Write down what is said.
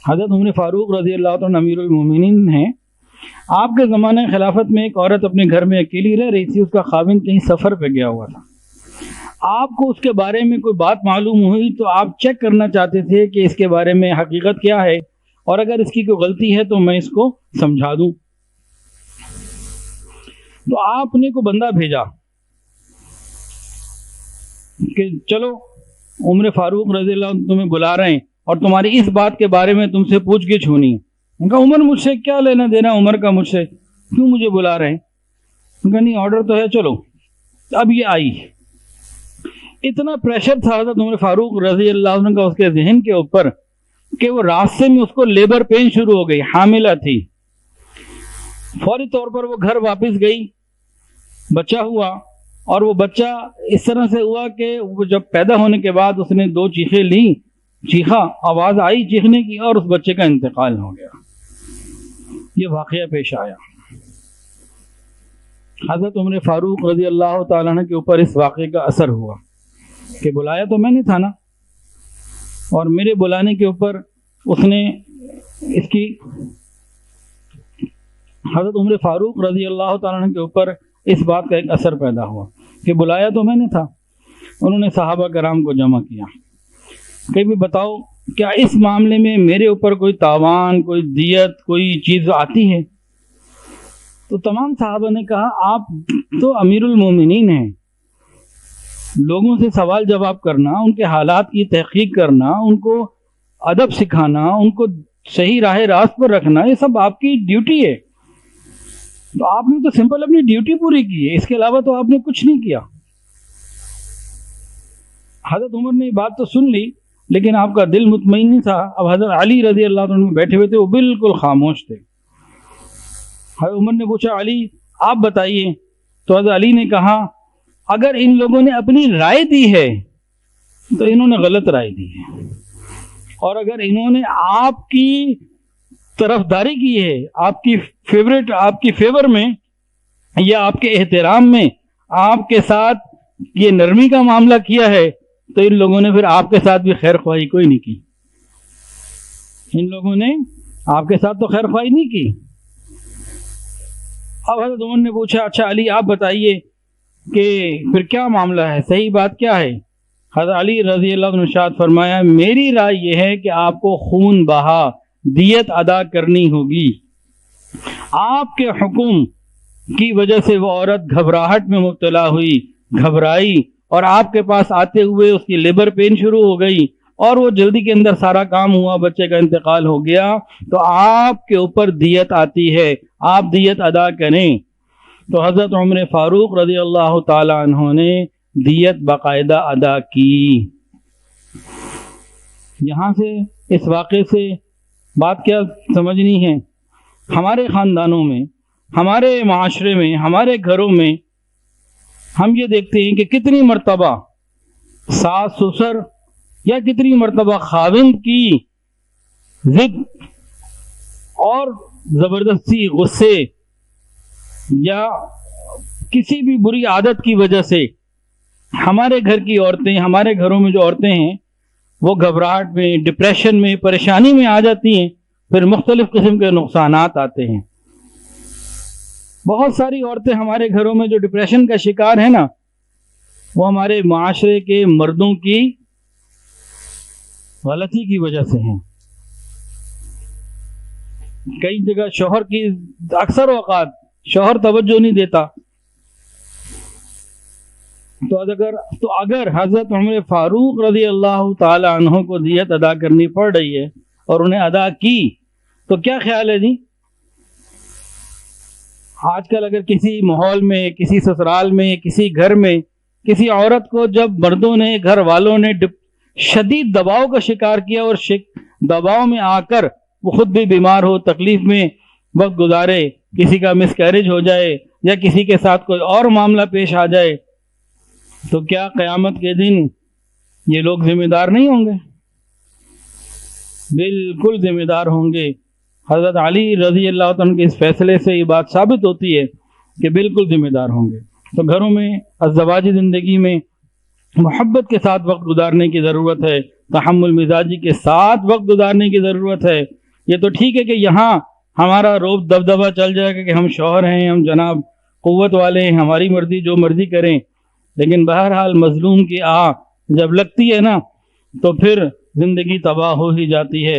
حضرت عمر فاروق رضی اللہ عنہ امیر المومنین ہیں. آپ کے زمانے خلافت میں ایک عورت اپنے گھر میں اکیلی رہ رہی تھی. اس کا خاوند کہیں سفر پہ گیا ہوا تھا. آپ کو اس کے بارے میں کوئی بات معلوم ہوئی تو آپ چیک کرنا چاہتے تھے کہ اس کے بارے میں حقیقت کیا ہے، اور اگر اس کی کوئی غلطی ہے تو میں اس کو سمجھا دوں. تو آپ نے کو بندہ بھیجا کہ چلو عمر فاروق رضی اللہ عنہ تمہیں بلا رہے ہیں اور تمہاری اس بات کے بارے میں تم سے پوچھ گچھ ہونی ہے. ان کا عمر مجھ سے کیا لینا دینا، عمر کا مجھ سے کیوں مجھے بلا رہے ہیں؟ ان کا نہیں آرڈر تو ہے چلو. اب یہ آئی. اتنا پریشر تھا حضرت عمر فاروق رضی اللہ عنہ کا اس کے ذہن کے اوپر کہ وہ راستے میں اس کو لیبر پین شروع ہو گئی، حاملہ تھی. فوری طور پر وہ گھر واپس گئی، بچہ ہوا، اور وہ بچہ اس طرح سے ہوا کہ وہ جب پیدا ہونے کے بعد اس نے 2 چیخیں لیں، چیخا، آواز آئی چیخنے کی، اور اس بچے کا انتقال ہو گیا. یہ واقعہ پیش آیا. حضرت عمر فاروق رضی اللہ تعالیٰ عنہ کے اوپر اس واقعے کا اثر ہوا کہ بلایا تو میں نے تھا نا، اور میرے بلانے کے اوپر اس نے اس کی حضرت عمر فاروق رضی اللہ تعالیٰ عنہ کے اوپر اس بات کا ایک اثر پیدا ہوا کہ بلایا تو میں نے تھا. انہوں نے صحابہ کرام کو جمع کیا کہ بھی بتاؤ کیا اس معاملے میں میرے اوپر کوئی تاوان، کوئی دیت، کوئی چیز آتی ہے؟ تو تمام صحابہ نے کہا آپ تو امیر المومنین ہیں، لوگوں سے سوال جواب کرنا، ان کے حالات کی تحقیق کرنا، ان کو ادب سکھانا، ان کو صحیح راہ راست پر رکھنا، یہ سب آپ کی ڈیوٹی ہے. تو آپ نے تو سمپل اپنی ڈیوٹی پوری کی ہے، اس کے علاوہ تو آپ نے کچھ نہیں کیا. حضرت عمر نے یہ بات تو سن لی لیکن آپ کا دل مطمئن نہیں تھا. اب حضرت علی رضی اللہ عنہ بیٹھے ہوئے تھے، وہ بالکل خاموش تھے. حضرت عمر نے پوچھا علی آپ بتائیے. تو حضرت علی نے کہا اگر ان لوگوں نے اپنی رائے دی ہے تو انہوں نے غلط رائے دی ہے، اور اگر انہوں نے آپ کی طرفداری کی ہے، آپ کی فیورٹ، آپ کی فیور میں یا آپ کے احترام میں آپ کے ساتھ یہ نرمی کا معاملہ کیا ہے، تو ان لوگوں نے پھر آپ کے ساتھ بھی خیر خواہی کوئی نہیں کی. ان لوگوں نے آپ کے ساتھ تو خیر خواہی نہیں کی. اب حضرت عمر نے پوچھا اچھا علی آپ بتائیے کہ پھر کیا معاملہ ہے، صحیح بات کیا ہے؟ حضرت علی رضی اللہ عنہ ارشاد فرمایا میری رائے یہ ہے کہ آپ کو خون بہا دیت ادا کرنی ہوگی. آپ کے حکم کی وجہ سے وہ عورت گھبراہٹ میں مبتلا ہوئی، گھبرائی، اور آپ کے پاس آتے ہوئے اس کی لیبر پین شروع ہو گئی، اور وہ جلدی کے اندر سارا کام ہوا، بچے کا انتقال ہو گیا. تو آپ کے اوپر دیت آتی ہے، آپ دیت ادا کریں. تو حضرت عمر فاروق رضی اللہ تعالی عنہ نے دیت باقاعدہ ادا کی. یہاں سے اس واقعے سے بات کیا سمجھنی ہے؟ ہمارے خاندانوں میں، ہمارے معاشرے میں، ہمارے گھروں میں ہم یہ دیکھتے ہیں کہ کتنی مرتبہ ساس سسر یا کتنی مرتبہ خاوند کی ضد اور زبردستی، غصے یا کسی بھی بری عادت کی وجہ سے ہمارے گھر کی عورتیں، ہمارے گھروں میں جو عورتیں ہیں وہ گھبراہٹ میں، ڈپریشن میں، پریشانی میں آ جاتی ہیں. پھر مختلف قسم کے نقصانات آتے ہیں. بہت ساری عورتیں ہمارے گھروں میں جو ڈپریشن کا شکار ہیں نا، وہ ہمارے معاشرے کے مردوں کی غلطی کی وجہ سے ہیں. کئی جگہ شوہر کی اکثر اوقات شوہر توجہ نہیں دیتا. تو اگر حضرت عمر فاروق رضی اللہ تعالی عنہ کو دیت ادا کرنی پڑ رہی ہے اور انہیں ادا کی، تو کیا خیال ہے جی؟ آج کل اگر کسی ماحول میں، کسی سسرال میں، کسی گھر میں کسی عورت کو جب مردوں نے، گھر والوں نے شدید دباؤ کا شکار کیا اور دباؤ میں آ کر وہ خود بھی بیمار ہو، تکلیف میں وقت گزارے، کسی کا مس کیریج ہو جائے یا کسی کے ساتھ کوئی اور معاملہ پیش آ جائے، تو کیا قیامت کے دن یہ لوگ ذمہ دار نہیں ہوں گے؟ بالکل ذمہ دار ہوں گے. حضرت علی رضی اللہ عنہ کے اس فیصلے سے یہ بات ثابت ہوتی ہے کہ بالکل ذمہ دار ہوں گے. تو گھروں میں ازدواجی زندگی میں محبت کے ساتھ وقت گزارنے کی ضرورت ہے، تحمل مزاجی کے ساتھ وقت گزارنے کی ضرورت ہے۔ یہ تو ٹھیک ہے کہ یہاں ہمارا روب دبدبہ چل جائے گا کہ ہم شوہر ہیں، ہم جناب قوت والے ہیں، ہماری مرضی جو مرضی کریں، لیکن بہرحال مظلوم کی آہ جب لگتی ہے نا تو پھر زندگی تباہ ہو ہی جاتی ہے۔